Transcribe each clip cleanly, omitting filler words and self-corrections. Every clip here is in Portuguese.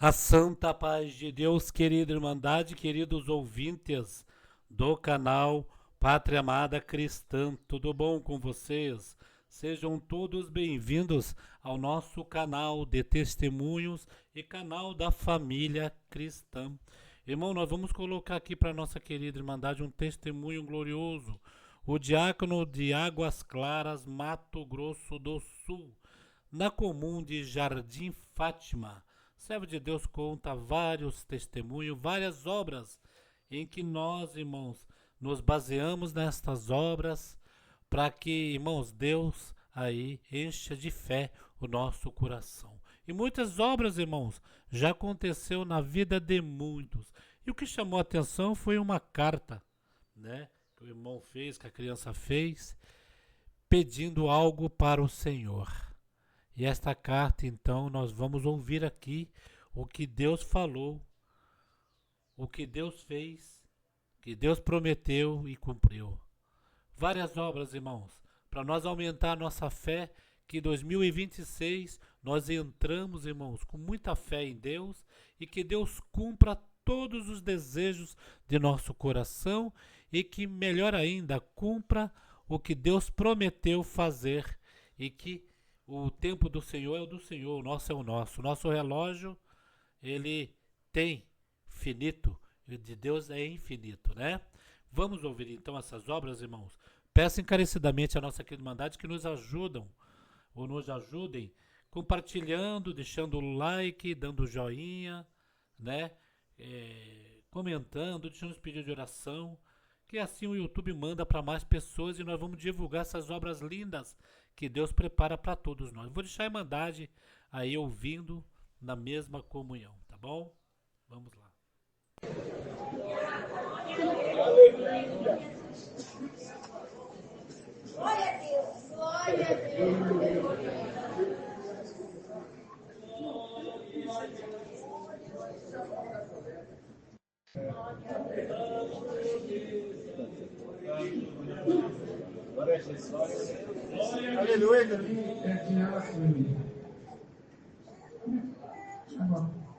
A santa paz de Deus, querida Irmandade, queridos ouvintes do canal Pátria Amada Cristã, tudo bom com vocês? Sejam todos bem-vindos ao nosso canal de testemunhos e canal da família cristã. Irmão, nós vamos colocar aqui para nossa querida Irmandade um testemunho glorioso. O diácono de Águas Claras, Mato Grosso do Sul, na comum de Jardim Fátima. Servo de Deus conta vários testemunhos, várias obras em que nós, irmãos, nos baseamos nestas obras para que, irmãos, Deus aí encha de fé o nosso coração. E muitas obras, irmãos, já aconteceu na vida de muitos. E o que chamou a atenção foi uma carta, né, que o irmão fez, que a criança fez, pedindo algo para o Senhor. E esta carta, então, nós vamos ouvir aqui o que Deus falou, o que Deus fez, o que Deus prometeu e cumpriu. Várias obras, irmãos, para nós aumentar a nossa fé, que 2026 nós entramos, irmãos, com muita fé em Deus e que Deus cumpra todos os desejos de nosso coração e que, melhor ainda, cumpra o que Deus prometeu fazer e que o tempo do Senhor é o do Senhor, o nosso é o nosso. O nosso relógio, ele tem finito, e o de Deus é infinito, né? Vamos ouvir então essas obras, irmãos. Peço encarecidamente a nossa querida Irmandade que nos ajudam, ou nos ajudem, compartilhando, deixando o like, dando joinha, né? Comentando, deixando os pedidos de oração, que assim o YouTube manda para mais pessoas e nós vamos divulgar essas obras lindas que Deus prepara para todos nós. Vou deixar a Irmandade aí ouvindo na mesma comunhão, tá bom? Vamos lá. Glória a Deus, glória a Deus. Aleluia.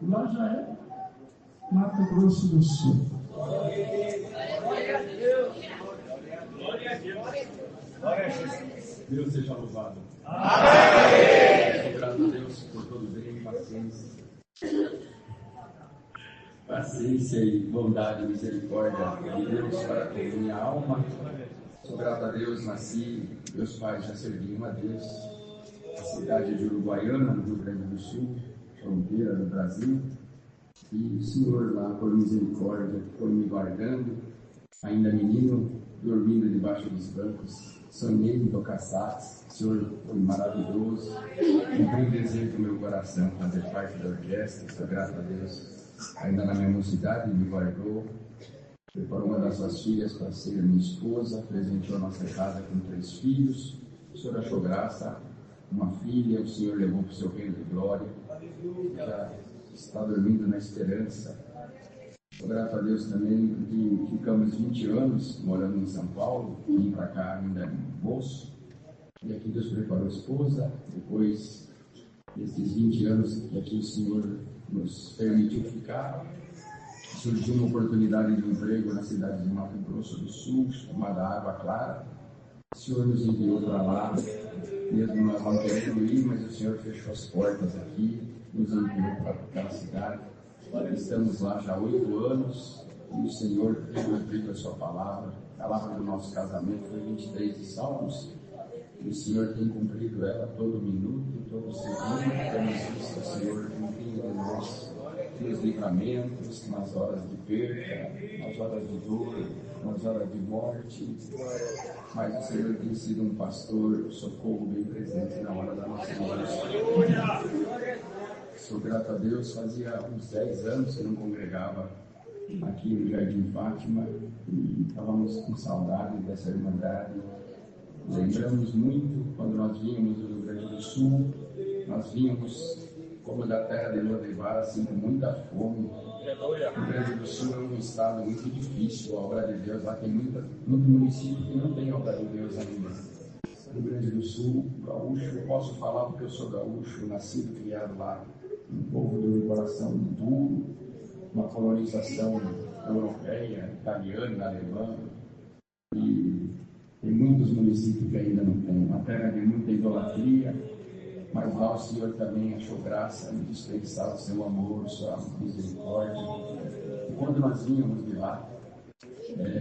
Lá já é Mato Grosso do Sul. Glória a Deus. Glória a Deus. Deus seja louvado. Amém. Graças a Deus por todo bem e paciência. Paciência e bondade e misericórdia de Deus para com minha alma. Sou grato a Deus, nasci, meus pais já serviam a Deus. A cidade de Uruguaiana, no Rio Grande do Sul, fronteira do Brasil. E o Senhor lá, por misericórdia, foi me guardando. Ainda menino, dormindo debaixo dos bancos, sonhei em tocar sax. O Senhor foi maravilhoso. Cumpriu o desejo do meu coração, fazer parte da orquestra. Sou grato a Deus. Ainda na minha mocidade, me guardou. Preparou uma das suas filhas para ser minha esposa. Presenteou a nossa casa com 3 filhos. O Senhor achou graça. Uma filha, o Senhor levou para o seu reino de glória. Já está dormindo na esperança. Sou grato a Deus também porque ficamos 20 anos morando em São Paulo, vim para cá ainda em bolso, e aqui Deus preparou a esposa. Depois desses 20 anos que aqui o Senhor nos permitiu ficar, surgiu uma oportunidade de emprego na cidade de Mato Grosso do Sul, chamada Água Clara. O Senhor nos enviou para lá, mesmo nós não querendo ir, mas o Senhor fechou as portas aqui, nos enviou para aquela cidade. Estamos lá já há 8 anos e o Senhor tem cumprido a sua palavra. A palavra do nosso casamento foi 23 de Salmos e o Senhor tem cumprido ela todo minuto, todo segundo. Temos visto o Senhor cumprindo nos livramentos, nas horas de perda, nas horas de dor, nas horas de morte. Mas o Senhor tem sido um pastor, socorro bem presente na hora da nossa morte. Sou grato a Deus, fazia uns 10 anos que não congregava aqui no Jardim Fátima e estávamos com saudade dessa irmandade. Lembramos muito quando nós vínhamos do Rio Grande do Sul, nós vínhamos como da terra de Lodevar, assim, com muita fome. O Rio Grande do Sul é um estado muito difícil, a obra de Deus lá tem muito município que não tem obra de Deus ainda. Rio Grande do Sul, gaúcho, eu posso falar porque eu sou gaúcho, nascido e criado lá. Um povo do coração duro, uma colonização europeia, italiana, alemã, e tem muitos municípios que ainda não tem, uma terra de muita idolatria, mas lá o Senhor também achou graça em dispensar o seu amor, sua misericórdia. E quando nós vínhamos de lá,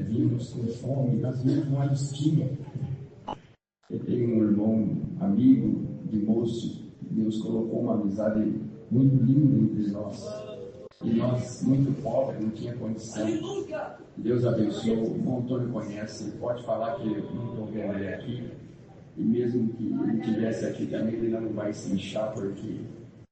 vínhamos com fome, nós vínhamos com uma listinha. Eu tenho um irmão, amigo de moço, Deus colocou uma amizade muito linda entre nós. E nós, muito pobres, não tinha condição. Deus abençoou, o irmão Antônio conhece, pode falar que eu não estou vendo ele aqui. E mesmo que ele estivesse aqui também, ele não vai se inchar, porque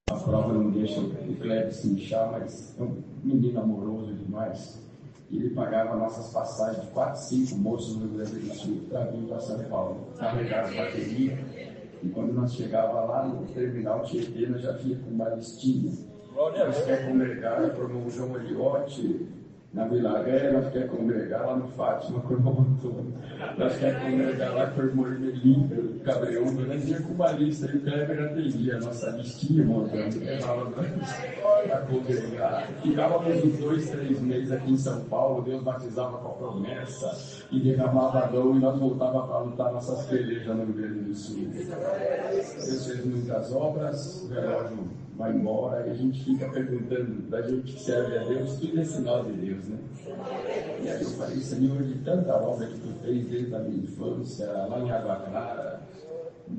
a prova não deixa o Kleber se inchar, mas é um menino amoroso demais. E ele pagava nossas passagens de 4, 5 moços no Rio Grande do Sul para vir para São Paulo, carregar a bateria. E quando nós chegávamos lá no terminal Tietê, nós já vinha com uma listinha. Nós quer congregar por um João Eliote, na Vila Guerra, nós quer congregar lá no Fátima, com o irmão Antônio. Nós quer congregar lá com o irmão Ermelim, pelo Cabreúva. Nós ia com uma lista e o Kleber atendia a nossa listinha, montando, levava para congregar. Ficávamos uns 2, 3 meses aqui em São Paulo, Deus batizava com a promessa e derramava dom e nós voltávamos para lutar nossas pelejas no Rio Grande do Sul. Deus fez muitas obras, o relógio vai embora e a gente fica perguntando da gente que serve a Deus, tudo é sinal de Deus, né? E aí eu falei, Senhor, de tanta obra que tu fez desde a minha infância, lá em Água Clara,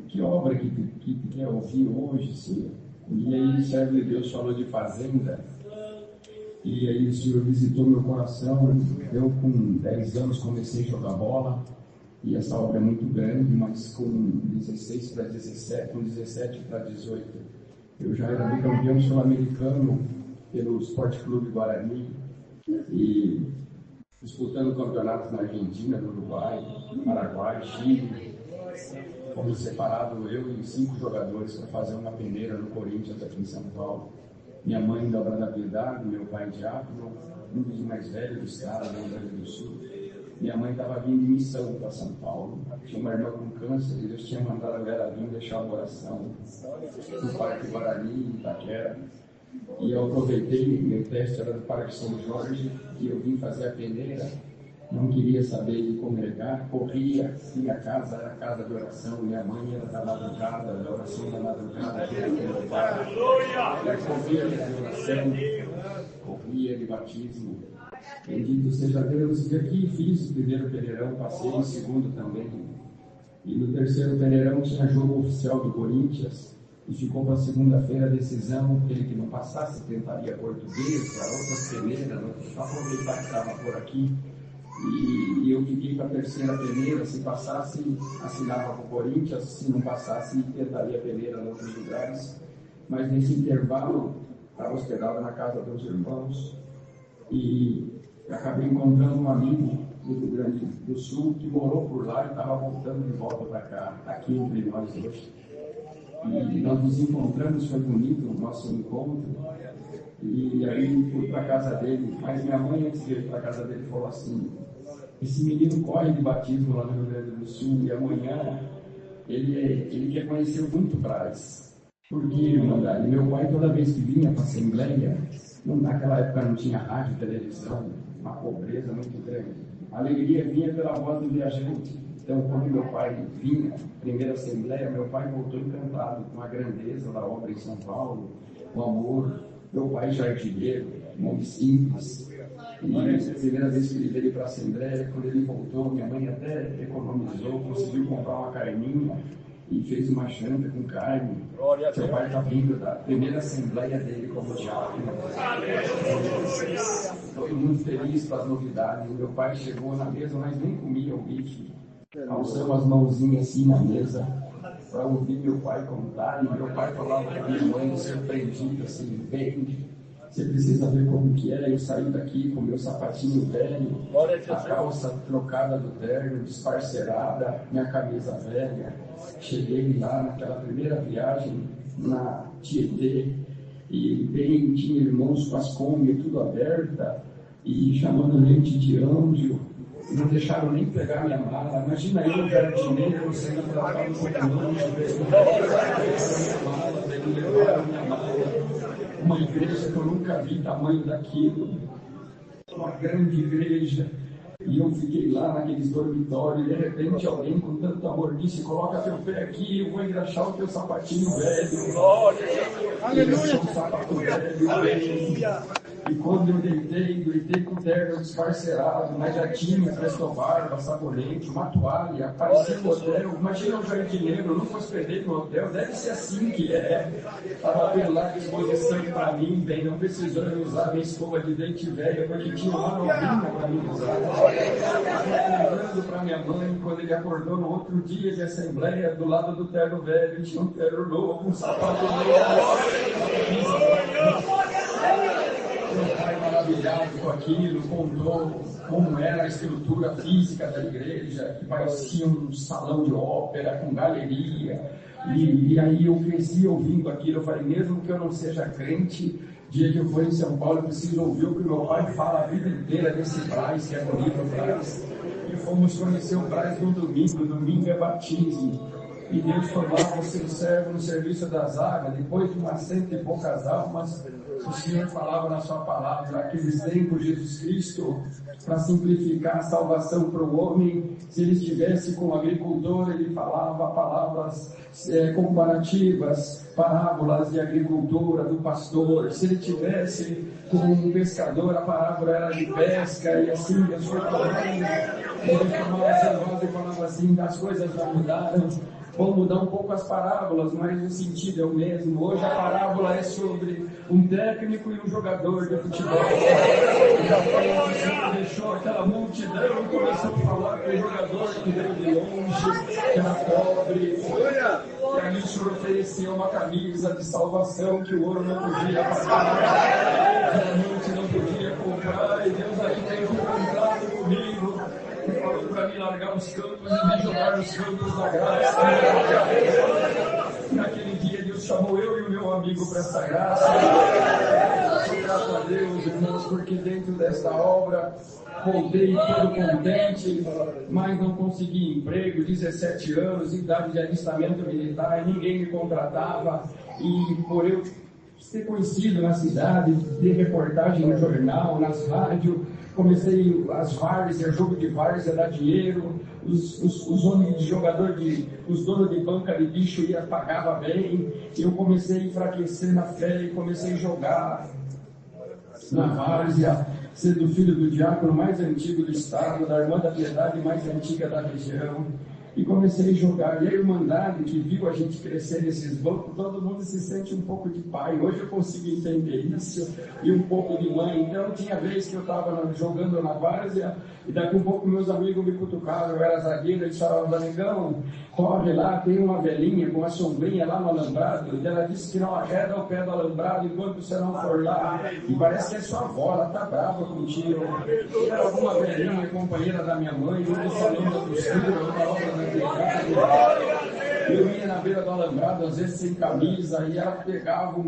que obra que tu quer ouvir hoje, Senhor? E aí o servo de Deus falou de fazenda, e aí o Senhor visitou meu coração. Eu com 10 anos comecei a jogar bola, e essa obra é muito grande, mas com 16 para 17, com 17 para 18, eu já era bicampeão sul-americano pelo Esporte Clube Guarani e disputando campeonatos na Argentina, no Uruguai, no Paraguai, Chile. Fomos separados, eu e 5 jogadores, para fazer uma peneira no Corinthians, aqui em São Paulo. Minha mãe da Obra da Piedade, meu pai diácono, um dos mais velhos dos caras do Rio Grande do Sul. Minha mãe estava vindo em missão para São Paulo, tinha uma irmã com câncer e Deus tinha mandado a Vera vir deixar uma oração no Parque Guarani, em Itaquera. E eu aproveitei, meu teste era do Parque São Jorge, e eu vim fazer a peneira, não queria saber de congregar, corria, minha casa era casa de oração, minha mãe era da madrugada, da oração da madrugada, corria de oração, corria de batismo. Bendito seja Deus. E aqui fiz o primeiro peneirão, passei o segundo também. E no terceiro peneirão tinha jogo oficial do Corinthians. E ficou para segunda-feira a decisão, aquele que não passasse tentaria português, para outras peneiras, para aproveitar que estava por aqui. E eu fiquei para a terceira peneira, se passasse, assinava para o Corinthians, se não passasse, tentaria peneira em outros lugares. Mas nesse intervalo, estava hospedado na casa dos irmãos. E acabei encontrando um amigo do Rio Grande do Sul que morou por lá e estava voltando de volta para cá, aqui entre nós hoje. E nós nos encontramos, foi bonito o nosso encontro. E aí fui para a casa dele, mas minha mãe, antes de ir para a casa dele, falou assim: esse menino corre de batismo lá no Rio Grande do Sul e amanhã ele quer conhecer o Muito Braz. Por que, irmandade? Meu pai, toda vez que vinha para a Assembleia, naquela época não tinha rádio, televisão, uma pobreza muito grande. A alegria vinha pela voz do viajante. Então, quando meu pai vinha, primeira Assembleia, meu pai voltou encantado com a grandeza da obra em São Paulo, o amor. Meu pai jardineiro, homem simples. E a primeira vez que ele veio para a Assembleia, quando ele voltou, minha mãe até economizou, conseguiu comprar uma carninha e fez uma janta com carne. Seu pai está vindo da primeira Assembleia dele como diácono. Estou muito feliz com as novidades. Meu pai chegou na mesa, mas nem comia o bife. Alçamos as mãozinhas assim na mesa para ouvir meu pai contar. E meu pai falava para minha mãe, surpreendido, assim, vem, você precisa ver como que é. Eu saí daqui com meu sapatinho velho, a calça trocada do terno, desparcerada, minha camisa velha. Cheguei lá naquela primeira viagem na Tietê e bem, tinha irmãos com as Kombi tudo aberta e chamando leite de anjo. Não deixaram nem pegar minha mala. Imagina eu, jardineiro, sendo tratado como anjo, levaram minha mala. uma igreja que eu nunca vi tamanho daquilo, uma grande igreja. E eu fiquei lá naqueles dormitórios, e de repente alguém com tanto amor disse: coloca teu pé aqui, eu vou engraxar o teu sapatinho velho. Glória! Aleluia! E quando eu deitei com o terno desparcerado, mas já tinha presto barba, sabonete, uma toalha, apareceu no hotel. Imagina um jardineiro, eu nunca hospedei no hotel, deve ser assim que é. Estava vendo lá disposição para mim, bem, não precisando usar minha escova de dente velha, porque tinha uma novinha para mim usar. Lembrando para minha mãe, quando ele acordou no outro dia de assembleia, do lado do terno velho, tinha um terno novo, um sapato novo. Meu pai, maravilhado com aquilo, contou como era a estrutura física da igreja, que parecia um salão de ópera com galeria. E aí eu cresci ouvindo aquilo. Eu falei, mesmo que eu não seja crente, dia que eu for em São Paulo, eu preciso ouvir o que meu pai fala a vida inteira desse Braz, que é bonito, Braz. E fomos conhecer o Braz no domingo é batismo. E Deus falou: você serve no serviço das águas. Depois de umas 100 e poucas almas, o Senhor falava na sua palavra, aqueles tempos de Jesus Cristo, para simplificar a salvação para o homem. Se ele estivesse com o agricultor, ele falava palavras comparativas, parábolas de agricultura, do pastor. Se ele tivesse com um pescador, a parábola era de pesca, e assim Deus foi falando. Ele chamava essa voz e falava assim: as coisas já mudaram. Vão mudar um pouco as parábolas, mas o sentido é o mesmo. Hoje a parábola é sobre um técnico e um jogador de futebol. E deixou aquela multidão e começou a falar com o jogador que veio de longe, que era pobre. E aí o Senhor ofereceu uma camisa de salvação que o ouro não podia pagar, que a mente não podia comprar, e Deus aí tem um contrato comigo. Ele falou para mim largar os campos e me jogar nos campos da graça. Naquele dia Deus chamou eu e o meu amigo para essa graça. Sou grato a Deus, irmãos, porque dentro desta obra voltei todo contente, mas não consegui emprego. 17 anos, idade de alistamento militar, ninguém me contratava. E por eu ser conhecido na cidade, de reportagem no jornal, nas rádios, comecei as várzeas, jogo de várzea dá dinheiro, os homens de jogador, os donos de banca de bicho pagava bem. Eu comecei a enfraquecer na fé e comecei a jogar na várzea, sendo filho do diácono mais antigo do estado, da irmã da piedade mais antiga da região. E comecei a jogar. E a Irmandade, que viu a gente crescer nesses bancos, todo mundo se sente um pouco de pai. Hoje eu consigo entender isso. E um pouco de mãe. Então tinha vez que eu estava jogando na várzea, e daqui a pouco meus amigos me cutucaram. Eu era zagueiro, eles falavam: negão, corre lá, tem uma velhinha com uma sombrinha lá no alambrado. E ela disse que não arreda o pé do alambrado enquanto você não for lá. E parece que é sua avó, ela tá brava contigo. Era alguma velhinha, companheira da minha mãe, um do salão da costura, uma obra da eu ia na beira do alambrado, às vezes sem camisa, e ela pegava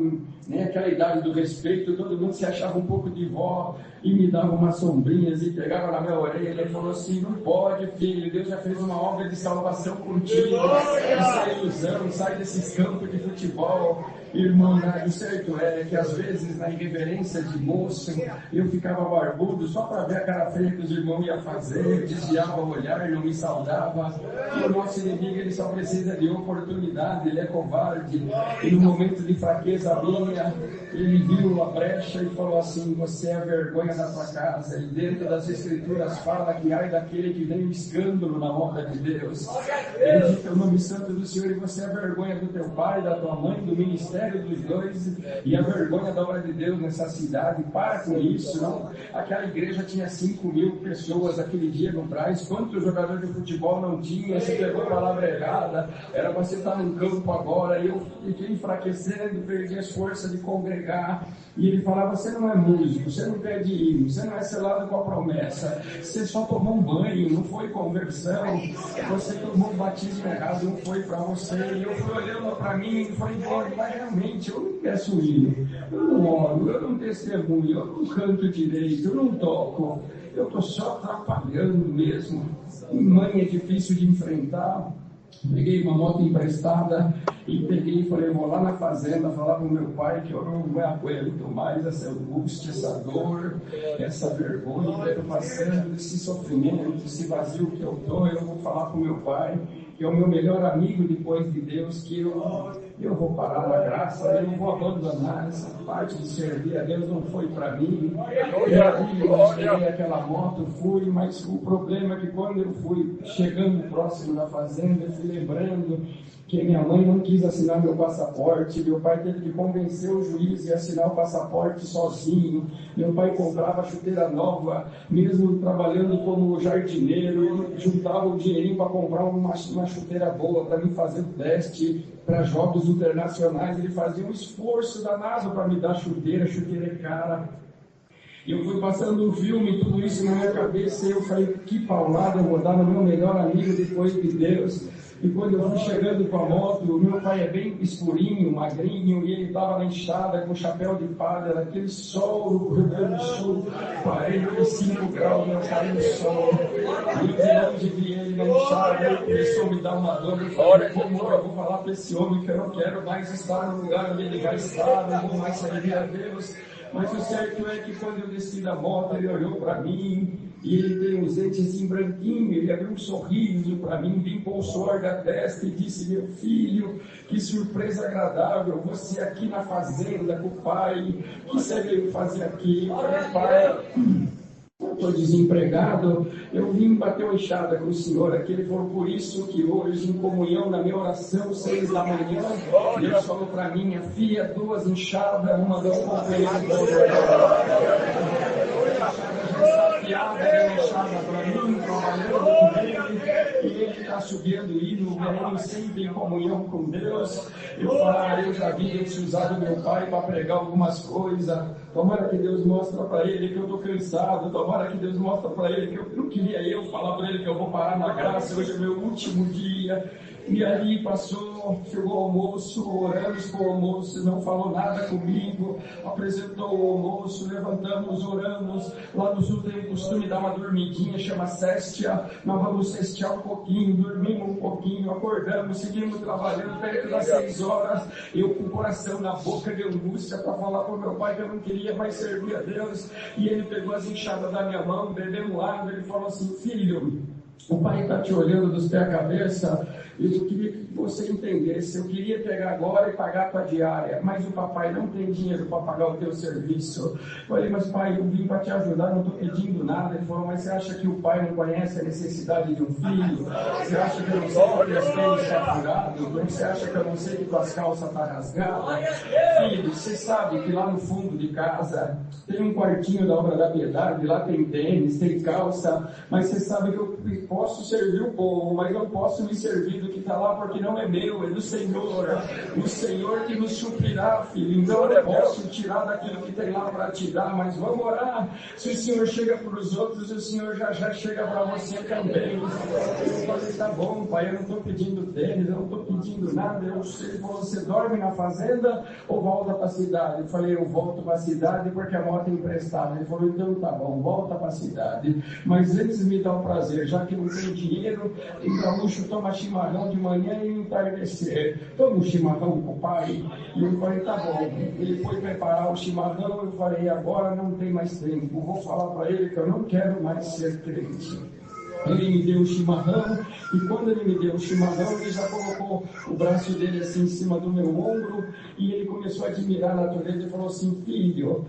aquela idade do respeito, todo mundo se achava um pouco de vó, e me dava umas sombrinhas, e pegava na minha orelha, e falou assim: não pode, filho, Deus já fez uma obra de salvação contigo, essa ilusão, sai desses campos de futebol. Irmão, o certo é que às vezes na irreverência de moço eu ficava barbudo só para ver a cara feia que os irmãos iam fazer, desviava o olhar, não me saudava. E o nosso inimigo, ele só precisa de oportunidade, ele é covarde. E no momento de fraqueza minha, ele viu a brecha e falou assim: você é a vergonha da sua casa. E dentro das escrituras fala que ai daquele que vem o escândalo na obra de Deus. Ele diz: o nome santo do Senhor, e você é a vergonha do teu pai, da tua mãe, do ministério dos dois, e a vergonha da obra de Deus nessa cidade. Para com isso, não? Aquela igreja tinha 5.000 pessoas aquele dia no Braz. Quantos jogadores de futebol não tinha? Você pegou a palavra errada, era você estar no campo agora. E eu fiquei enfraquecendo, perdi as forças de congregar. E ele falava: você não é músico, você não pede hino, você não é selado com a promessa, você só tomou um banho, não foi conversão, você tomou um batismo errado, não foi para você. E eu fui olhando para mim e falei: mas realmente eu não peço hino, eu não oro, eu não testemunho, eu não canto direito, eu não toco, eu estou só atrapalhando mesmo. Mãe é difícil de enfrentar. Peguei uma moto emprestada e peguei e falei, vou lá na fazenda falar para o meu pai que eu não aguento mais essa angústia, essa dor, essa vergonha que eu estou passando, esse sofrimento, esse vazio que eu estou. Eu vou falar para o meu pai, que é o meu melhor amigo depois de Deus, que eu vou parar na graça, eu não vou abandonar essa parte de servir a Deus, não foi para mim. Eu peguei aquela moto, fui, mas o problema é que quando eu fui chegando próximo da fazenda, eu fui lembrando que minha mãe não quis assinar meu passaporte, meu pai teve que convencer o juiz a assinar o passaporte sozinho, meu pai comprava chuteira nova, mesmo trabalhando como jardineiro, ele juntava o dinheirinho para comprar uma chuteira boa, para mim fazer o teste para jogos internacionais, ele fazia um esforço danado para me dar chuteira é cara. E eu fui passando um filme, tudo isso na minha cabeça, e eu falei, que paulada eu vou dar no meu melhor amigo depois de Deus. E quando eu fui chegando com a moto, o meu pai é bem escurinho, magrinho, e ele estava na enxada com chapéu de palha, naquele sol no Rio Grande do Sul, 45 graus, meu pai no sol. E eu de longe vi ele na enxada, ele começou a me dar uma dor. Eu falei, como eu vou falar para esse homem que eu não quero mais estar no lugar onde ele vai estar, não vou mais servir a Deus. Mas o certo é que quando eu desci da moto, ele olhou para mim, e ele tem uns dentes assim branquinhos, ele abriu um sorriso para mim, limpou o suor da testa e disse, meu filho, que surpresa agradável, você aqui na fazenda com o pai, o que você veio fazer aqui? Eu falei, pai, eu estou desempregado, eu vim bater uma enxada com o senhor aqui. Ele falou, por isso que hoje, em comunhão, na minha oração, 6 da manhã, Deus falou para mim, minha filha, 2 enxadas, uma das companheiras para mim, trabalhando com ele, e ele está subindo hino, ele sempre em comunhão com Deus. Eu falo, eu já vi Deus usar do meu pai para pregar algumas coisas. Tomara que Deus mostre para ele que eu estou cansado, tomara que Deus mostre para ele que eu não queria eu falar para ele que eu vou parar na graça, hoje é meu último dia. E ali passou, chegou o almoço, oramos com o almoço, não falou nada comigo, apresentou o almoço, levantamos, oramos. Lá no sul tem o costume de dar uma dormidinha, chama séstia, nós vamos sestear um pouquinho, dormimos um pouquinho, acordamos, seguimos trabalhando, perto das 6 horas, eu com o coração na boca de angústia para falar para o meu pai que eu não queria mais servir a Deus, e ele pegou as enxadas da minha mão, bebeu água, ele falou assim, filho, o pai está te olhando dos pés à cabeça, eu queria que você entendesse, eu queria pegar agora e pagar a tua diária, mas o papai não tem dinheiro para pagar o teu serviço. Eu falei, mas pai, eu vim para te ajudar, não estou pedindo nada. Ele falou, mas você acha que o pai não conhece a necessidade de um filho? Você acha que eu não sei que teus tênis estão furados? Você acha que eu não sei que tuas calças estão rasgadas? Filho, você sabe que lá no fundo de casa tem um quartinho da obra da piedade, lá tem tênis, tem calça, mas você sabe que eu posso servir o povo, mas não posso me servir do que está lá, porque não é meu, é do Senhor. O Senhor que nos suprirá, filho. Então eu não posso tirar daquilo que tem lá para te dar, mas vamos orar. Se o Senhor chega para os outros, o Senhor já chega para você também. Eu falei, tá bom, pai, eu não estou pedindo tênis, eu não estou pedindo nada. Ele falou, você dorme na fazenda ou volta para a cidade? Eu falei, eu volto para a cidade porque a moto é emprestada. Ele falou, então tá bom, volta para a cidade. Mas eles me dão prazer, já que não tem dinheiro, o gaúcho toma chimarrão de manhã e entardecer. Toma um chimarrão com o pai. E eu falei, tá bom. Ele foi preparar o chimarrão, eu falei, agora não tem mais tempo. Vou falar para ele que eu não quero mais ser crente. Ele me deu o chimarrão, e quando ele me deu o chimarrão, ele já colocou o braço dele assim em cima do meu ombro, e ele começou a admirar a natureza e falou assim, filho,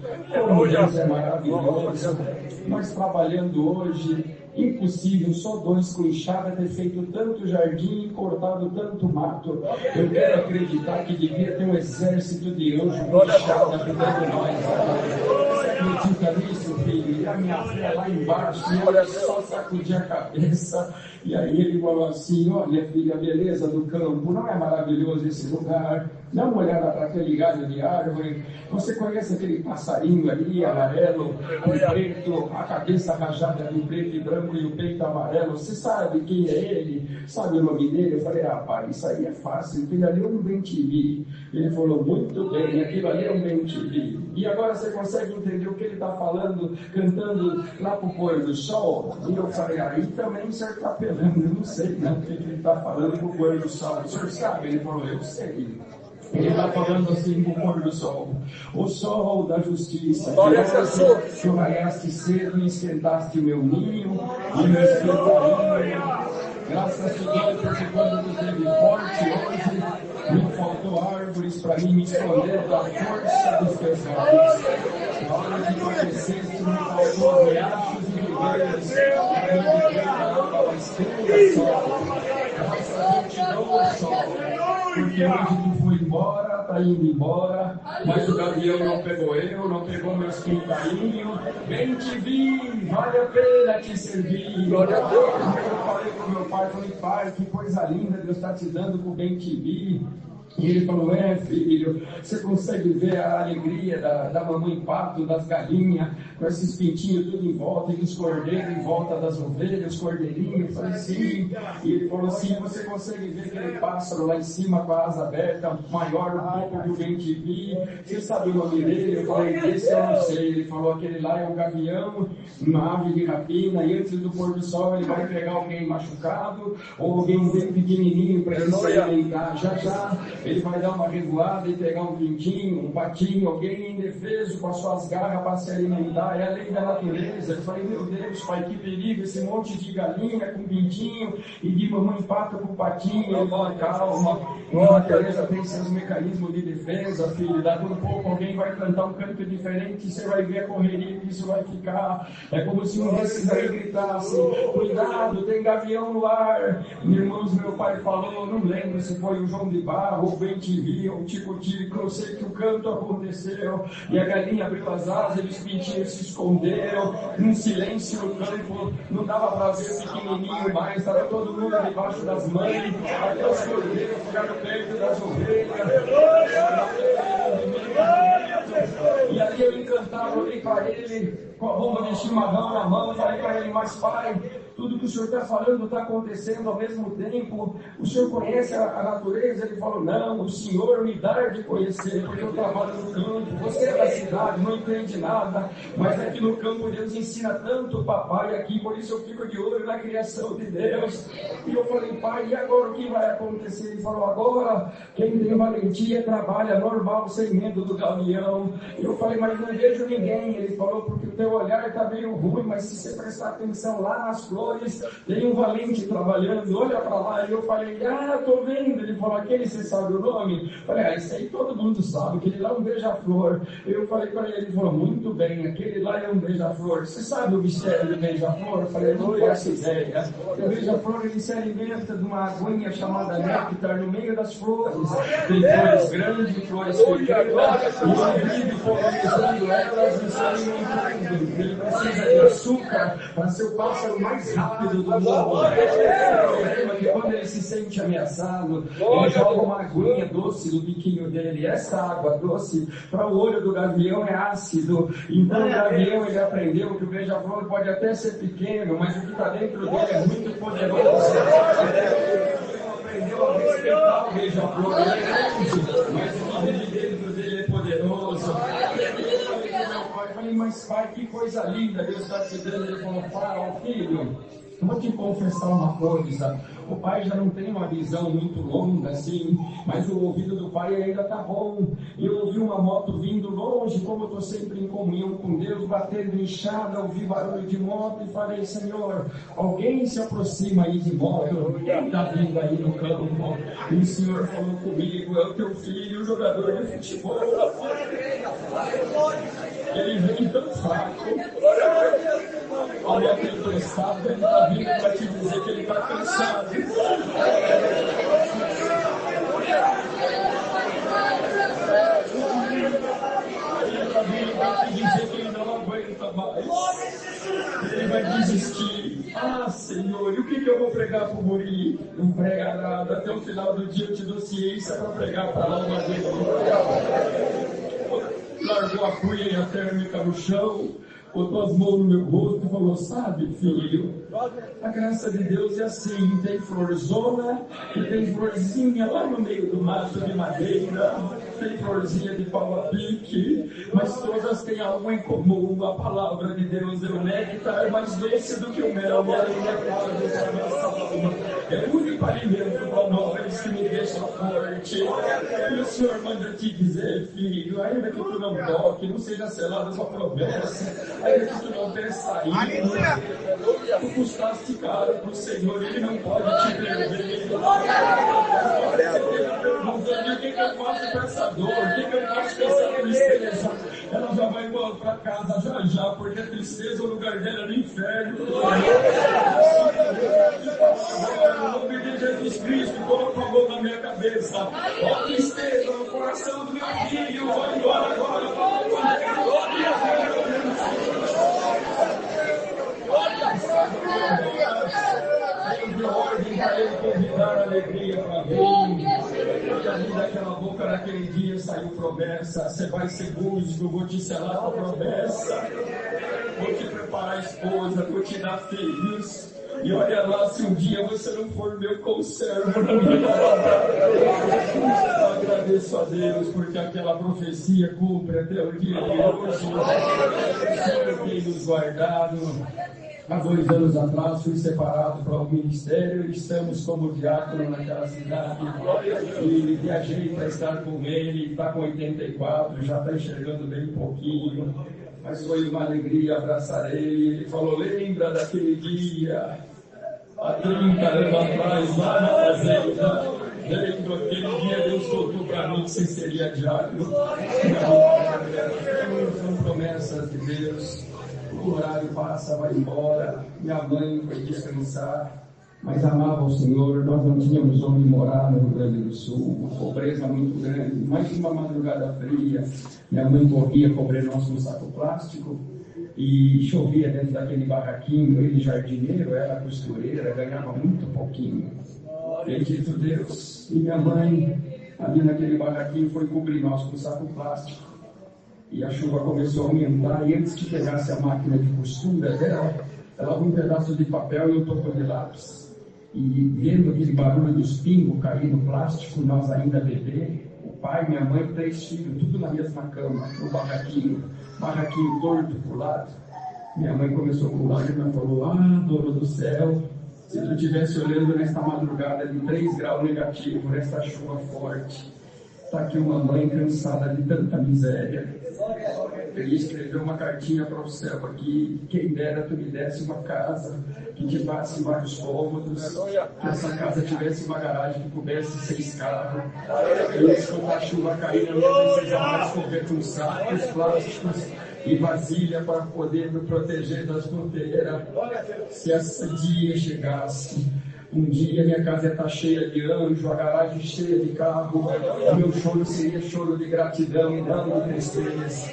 como Deus é maravilhoso, nós trabalhando hoje, impossível, só 2 com enxada ter feito tanto jardim e cortado tanto mato. Eu quero acreditar que devia ter um exército de anjos com enxada ajudando nós. Você acredita nisso, filho? E a minha fé lá embaixo, e olha só sacudir a cabeça. E aí ele falou assim, olha filha, a beleza do campo, não é maravilhoso esse lugar? Dá uma olhada para aquele galho de árvore. Você conhece aquele passarinho ali, amarelo, com preto, a cabeça rajada de preto e branco e o peito amarelo? Você sabe quem é ele? Sabe o nome dele? Eu falei, pai, isso aí é fácil. Aquilo ali é um bem-te-vi. Ele falou, muito bem, aquilo ali é um bem-te-vi. E agora você consegue entender o que ele está falando, cantando lá para o pôr do sol? E eu falei, aí também o senhor está apelando. Eu não sei não o que ele está falando para o pôr do sol. O senhor sabe? Ele falou, eu sei. Ele está falando assim com o pôr do sol. O sol da justiça. Que tu raiaste cedo e esquentaste o meu ninho e meu esquentarinho. Graças a Deus, porque quando tu teve forte hoje, me faltou árvores para mim me esconder da força dos teus raios. Na hora que tu aqueceste, me faltou riachos e ribeiros para me viver na água escura sol. Graças a Deus te dou o sol. Porque hoje tu foi embora, tá indo embora, mas o gavião não pegou eu, não pegou meus quintainhos. Bem te vi, vale a pena te servir. Glória a Deus. Eu falei pro meu pai, pai, que coisa linda Deus está te dando com o bem te vi. E ele falou, filho, você consegue ver a alegria da mamãe pato, das galinhas, com esses pintinhos tudo em volta, e os cordeiros em volta das ovelhas, os cordeirinhos? Eu falei, sim. E ele falou, sim, você consegue ver aquele pássaro lá em cima com a asa aberta, maior um pouco que o bem te vi? Você sabe o nome dele? Eu falei, esse eu não sei. Ele falou, aquele lá é um gavião, uma ave de rapina, e antes do pôr do sol ele vai pegar alguém machucado, ou alguém bem pequenininho para ele se alimentar. Já ele vai dar uma revoada e pegar um pintinho, um patinho, alguém indefeso com as suas garras para se alimentar. É a lei da natureza. Eu falei, meu Deus, pai, que perigo, esse monte de galinha com pintinho e de mamãe pato com patinho. Ele falou, calma, a natureza tem seus mecanismos de defesa, filho. Daqui a pouco alguém vai cantar um canto diferente e você vai ver a correria que isso vai ficar. É como se um desses aí gritasse, cuidado, tem gavião no ar. Irmãos, meu pai falou, não lembro se foi o João de Barro, o bem te vi, o tico-tico, eu sei que o canto aconteceu, e a galinha abriu as asas, e os pintinhos se esconderam, num silêncio no campo, não dava para ver o pequenininho mais, estava todo mundo debaixo das mães, até os cordeiros ficaram perto das ovelhas, e ali eu encantado, olhei para ele, com a bomba de chimarrão na mão, falei para ele, mas pai, tudo que o senhor está falando está acontecendo ao mesmo tempo. O senhor conhece a natureza? Ele falou, não, o senhor me dá de conhecer, porque eu trabalho no campo. Você é da cidade, não entende nada, mas é que no campo Deus ensina tanto, papai, aqui, por isso eu fico de olho na criação de Deus. E eu falei, pai, e agora o que vai acontecer? Ele falou, agora quem tem valentia trabalha normal, sem medo do gavião. E eu falei, mas não vejo ninguém. Ele falou, porque o teu olhar está meio ruim, mas se você prestar atenção lá nas flores, tem um valente trabalhando, olha para lá. E eu falei, tô vendo. Ele falou, aquele você sabe o nome? Eu falei, isso aí todo mundo sabe, aquele lá é um beija-flor. Eu falei para ele, ele falou, muito bem, aquele lá é um beija-flor. Você sabe o mistério do beija-flor? Eu falei, não faço ideia. O beija-flor, ele se alimenta de uma aguinha chamada néctar no meio das flores. Tem flores grandes, flores pequenas, e ele vive polinizando elas e se alimentando. Ele precisa de açúcar para ser o pássaro mais rápido do mundo. O problema é que quando ele se sente ameaçado, ele joga uma aguinha doce no biquinho dele. Essa água doce, para o olho do gavião, é ácido. Então o gavião, ele aprendeu que o beija-flor pode até ser pequeno, mas o que está dentro dele é muito poderoso. Ele aprendeu a respeitar o beija-flor. Ele é grande, mas o que vive dentro dele é poderoso. Eu falei, mas pai, que coisa linda Deus está te dando. Ele falou, pai, filho, vou te confessar uma coisa. O pai já não tem uma visão muito longa assim, mas o ouvido do pai ainda está bom. Eu ouvi uma moto vindo longe, como eu estou sempre em comunhão com Deus, batendo enxada, ouvi barulho de moto e falei, Senhor, alguém se aproxima aí de moto, quem está vindo aí no campo? E o Senhor falou comigo, é o teu filho, o jogador de futebol. Ele vem tão fraco. Olha aquele cansado, ele está vindo para te dizer que ele está cansado. Ele está vindo para te dizer que ele não aguenta mais. Ele vai desistir. Ah, Senhor, e o que eu vou pregar para o guri? Não prega nada, até o final do dia eu te dou ciência para pregar para a alma dele. Largou a cunha térmica no chão, botou as mãos no meu rosto e falou: sabe, filho, a graça de Deus é assim, tem florzona e tem florzinha lá no meio do mato de madeira, tem florzinha de pau a pique, mas todas têm algo em comum. A palavra de Deus é o néctar mais doce do que o mel, e além da clara do céu, é o único alimento para nós que me deixa forte. E o Senhor manda te dizer, filho, ainda que tu não toque, não seja selada sua promessa, ainda que tu não tenha saído, tu custaste caro para o Senhor, Ele não pode te perder. Perguntando: o que eu faço com essa dor? O que eu faço com essa tristeza? Ela já vai embora para casa já, porque a tristeza, o lugar dela é no inferno. No nome de Jesus Cristo, coloca a mão na minha cabeça. Ó tristeza no coração do meu filho, vai embora agora. Eu dei ordem para ele convidar a alegria para vir. E ali daquela boca naquele dia saiu promessa: você vai ser músico, vou te selar a promessa, vou te preparar a esposa, vou te dar filhos. E olha lá, se um dia você não for meu conservo na minha casa. Eu agradeço a Deus porque aquela profecia cumpre até o dia de hoje. O Senhor tem nos guardado. Há 2 anos atrás fui separado para o ministério e estamos como diácono naquela cidade. E viajei para estar com ele, está com 84, já está enxergando bem pouquinho. Mas foi uma alegria abraçar ele. Ele falou: lembra daquele dia, há 30 anos atrás, lá na fazenda. Lembro aquele dia Deus contou para mim que você seria diácono. São promessas de Deus. O horário passa, vai embora. Minha mãe foi descansar, mas amava o Senhor. Nós não tínhamos onde morar no Rio Grande do Sul, uma pobreza muito grande. Mais uma madrugada fria, minha mãe corria cobrir nosso saco plástico e chovia dentro daquele barraquinho. Ele jardineiro, ela costureira, ganhava muito pouquinho. Bendito Deus. E minha mãe, ali naquele barraquinho, foi cobrir nós com saco plástico. E a chuva começou a aumentar, e antes que pegasse a máquina de costura dela, ela viu um pedaço de papel e um topo de lápis. E vendo aquele barulho dos pingos cair no plástico, nós ainda bebê, o pai, minha mãe, 3 filhos, tudo na mesma cama, no barraquinho torto pro lado. Minha mãe começou com lágrimas e falou: ah, dono do céu, se tu estivesse olhando nesta madrugada de 3 graus negativo, nesta chuva forte, está aqui uma mãe cansada de tanta miséria. Ele escreveu uma cartinha para o céu aqui: quem dera tu me desse uma casa que tivesse vários cômodos, que essa casa tivesse uma garagem que coubesse 6 carros. E quando a chuva cair, eu não precisava mais correr com sacos plásticos e vasilha para poder me proteger das fronteiras. Se esse dia chegasse, um dia minha casa ia estar cheia de anjo, a garagem cheia de carro, o meu choro seria choro de gratidão e não de tristeza.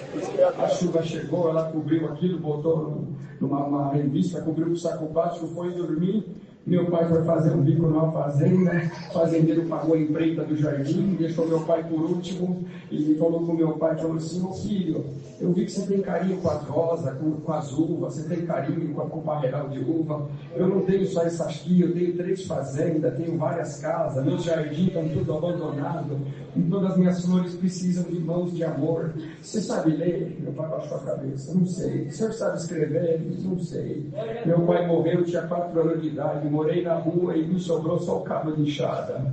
A chuva chegou, ela cobriu aquilo, botou numa revista, cobriu com saco plástico, foi dormir. Meu pai foi fazer um bico numa fazenda, o fazendeiro pagou a empreita do jardim, deixou meu pai por último, e falou com meu pai, falou assim: meu filho, eu vi que você tem carinho com as rosas, com as uvas, você tem carinho com o barreiral de uva, eu não tenho só essa aqui, eu tenho 3 fazendas, tenho várias casas, meus jardins estão tudo abandonados, e todas as minhas flores precisam de mãos de amor. Você sabe ler? Meu pai baixou a cabeça: não sei. O senhor sabe escrever? Não sei. Meu pai morreu, tinha 4 anos de idade, morei na rua e me sobrou só o cabo de enxada.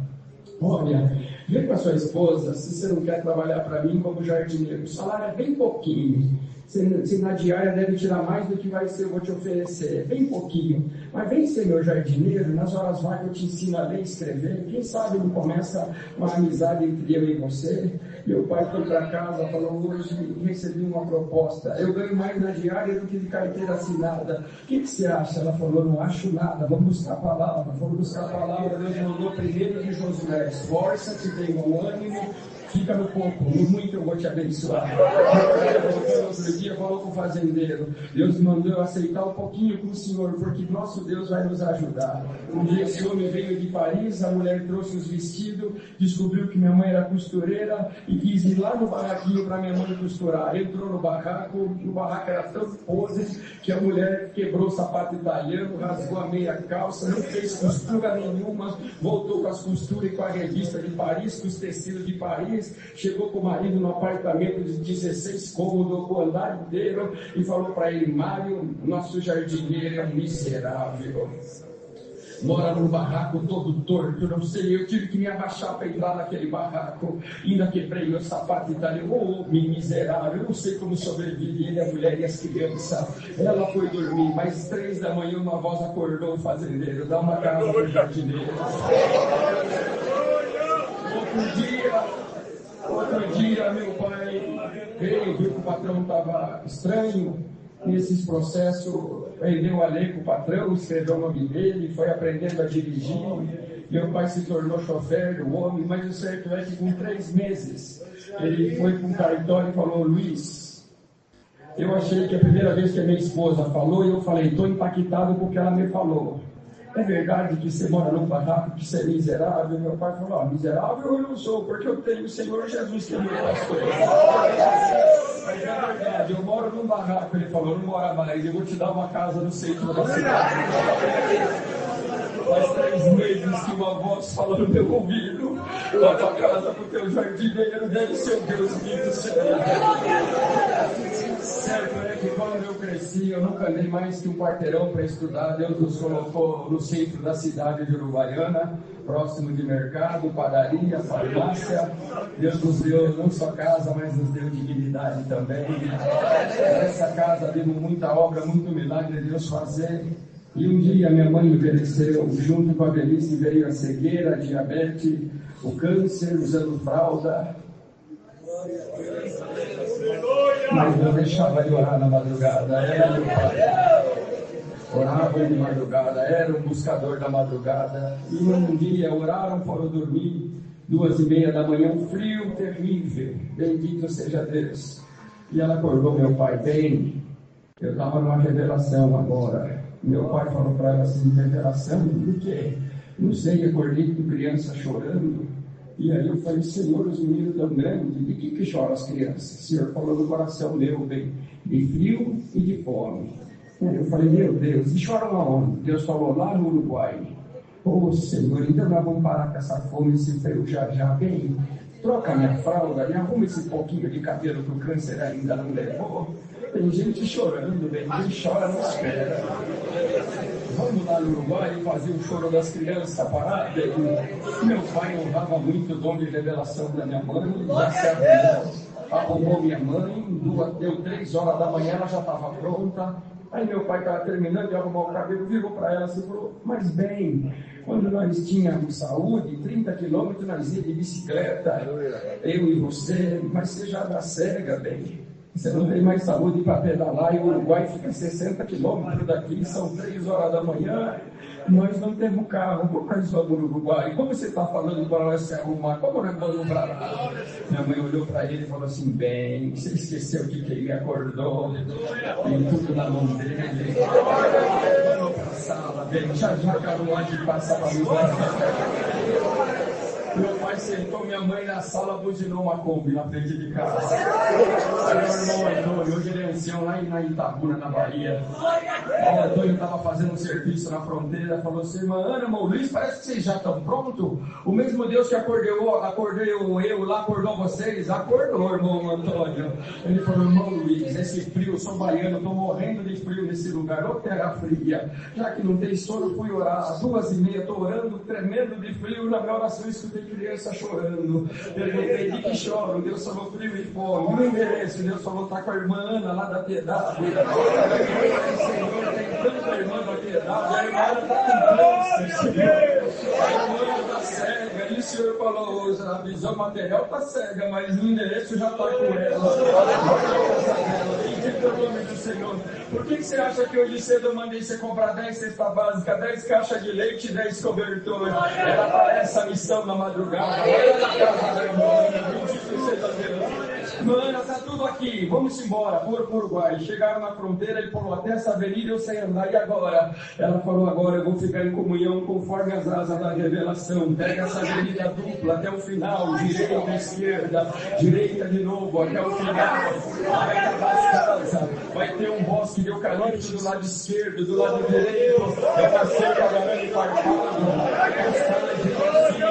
Olha, vem com a sua esposa, se você não quer trabalhar para mim como jardineiro, o salário é bem pouquinho. Você na diária deve tirar mais do que eu vou te oferecer, bem pouquinho. Mas vem ser meu jardineiro, nas horas vagas eu te ensino a ler e escrever. Quem sabe não começa uma amizade entre eu e você? Meu pai foi para casa, falou: hoje recebi uma proposta, eu ganho mais na diária do que de carteira assinada. O que você acha? Ela falou: não acho nada, vamos buscar a palavra. Vamos buscar a palavra. Deus mandou primeiro de Josué: esforça-te, tenha um ânimo, fica no pouco, no muito eu vou te abençoar. outro dia falou com o fazendeiro: Deus mandou eu aceitar um pouquinho com o senhor, porque nosso Deus vai nos ajudar. Um dia esse homem veio de Paris, a mulher trouxe os vestidos, descobriu que minha mãe era costureira e quis ir lá no barraquinho para minha mãe costurar. Entrou no barraco era tão podre que a mulher quebrou o sapato italiano, rasgou a meia calça, não fez costura nenhuma, voltou com as costuras e com a revista de Paris, com os tecidos de Paris, chegou com o marido no apartamento de 16 cômodos, o andar inteiro, e falou para ele: Mário, nosso jardineiro é um miserável. Mora num barraco todo torto, não sei, eu tive que me abaixar para entrar naquele barraco, ainda quebrei meu sapato italiano, homem miserável, não sei como sobrevive ele, a mulher e as crianças. Ela foi dormir, mas 3 da manhã uma voz acordou o fazendeiro: dá uma casa pro jardineiro. Outro dia meu pai veio, viu que o patrão estava estranho nesses processos, vendeu a lei para o patrão, escreveu o nome dele, foi aprendendo a dirigir. Meu pai se tornou chofer do homem, mas o certo é que com 3 meses ele foi para um cartório e falou: Luiz, eu achei que a primeira vez que a minha esposa falou, eu falei: estou impactado com o que ela me falou. É verdade que você mora num barraco, que você é miserável? Meu pai falou: miserável eu não sou, porque eu tenho o Senhor Jesus que é meu pastor. Mas é verdade, eu moro num barraco. Ele falou: não mora mais, eu vou te dar uma casa no centro da cidade. Faz 3 meses que uma voz fala no meu ouvido: dá tua casa pro teu jardineiro, deve ser o Deus vivo, Senhor. Certo é que quando eu cresci, eu nunca andei mais que um quarteirão para estudar. Deus nos colocou no centro da cidade de Uruguaiana, próximo de mercado, padaria, farmácia. Deus nos deu não só casa, mas nos deu dignidade também. Nessa casa vimos muita obra, muito milagre de Deus fazer. E um dia minha mãe envelheceu, junto com a velhice veio a cegueira, a diabetes, o câncer, usando fralda. Mas não deixava de orar na madrugada, era meu pai. Orava de madrugada, era um buscador da madrugada. E um dia oraram, foram dormir, 2:30 da manhã, um frio terrível, bendito seja Deus. E ela acordou meu pai bem. Eu estava numa revelação agora. Meu pai falou para ela assim: revelação do quê? Não sei, acordei com criança chorando. E aí eu falei: Senhor, os meninos tão grandes, de que choram as crianças? O Senhor falou no coração meu, bem, de frio e de fome. Eu falei: meu Deus, e choram aonde? Deus falou: lá no Uruguai. Oh Senhor, então nós vamos parar com essa fome, esse frio já, bem. Troca minha fralda, me arruma esse pouquinho de cabelo que o câncer ainda não levou. Tem gente chorando, bem, quem chora não espera. Vamos lá no Uruguai fazer o choro das crianças parar. Meu pai honrava muito o dom de revelação da minha mãe, já se arrumou minha mãe, deu 3 horas da manhã, ela já estava pronta. Aí meu pai estava terminando de arrumar o cabelo, virou para ela e falou: mas bem, quando nós tínhamos saúde, 30 quilômetros nós íamos de bicicleta, eu e você, mas você já dá cega, bem. Você não tem mais saúde para pedalar e o Uruguai fica 60 quilômetros daqui, são 3 horas da manhã, nós não temos carro, como nós vamos no Uruguai? Como você está falando para nós se arrumar? Como nós vamos para lá? Minha mãe olhou para ele e falou assim: bem, você esqueceu que ele acordou, tem tudo na mão dele. Vamos para a sala, bem, já a carruagem passa para o Meu pai sentou minha mãe na sala, buzinou uma Kombi na frente de casa. Aí meu irmão Antônio, hoje ele é ancião lá na Itabuna, na Bahia. O Antônio estava fazendo um serviço na fronteira, falou assim: irmã Ana, irmão Luiz, parece que vocês já estão prontos. O mesmo Deus que acordei eu lá, acordou vocês? Acordou, irmão Antônio. Ele falou: irmão Luiz, esse frio, eu sou baiano, estou morrendo de frio nesse lugar, ô terra fria. Já que não tem sono, fui orar, às 2:30, estou orando, tremendo de frio, na minha oração escutei criança chorando. Perguntei: de que choram? Deus falou: frio e fome. Não merece. Deus falou: está com a irmã Ana lá da Piedade. Senhor, tem tanta irmã da Piedade, a irmã está com câncer, Senhor. A irmã está cega. E o Senhor falou: a visão material está cega, mas o endereço já está com ela. Bendito é o nome do Senhor. Por que você acha que hoje cedo eu mandei você comprar 10 cestas básicas, 10 caixas de leite e 10 cobertores? Era para essa missão na madrugada. Olha na casa da irmã, bendito seja Deus. Mana, tá tudo aqui, vamos embora, foram pro Uruguai. Chegaram na fronteira, ele falou, até essa avenida eu sei andar, e agora? Ela falou, agora eu vou ficar em comunhão conforme as asas da revelação. Pega essa avenida dupla até o final, direita e esquerda, direita de novo, até o final. Vai acabar as casas, vai ter um bosque de eucalipto do lado esquerdo, do lado direito, é uma cerca de arame farpado, é os caras de assim,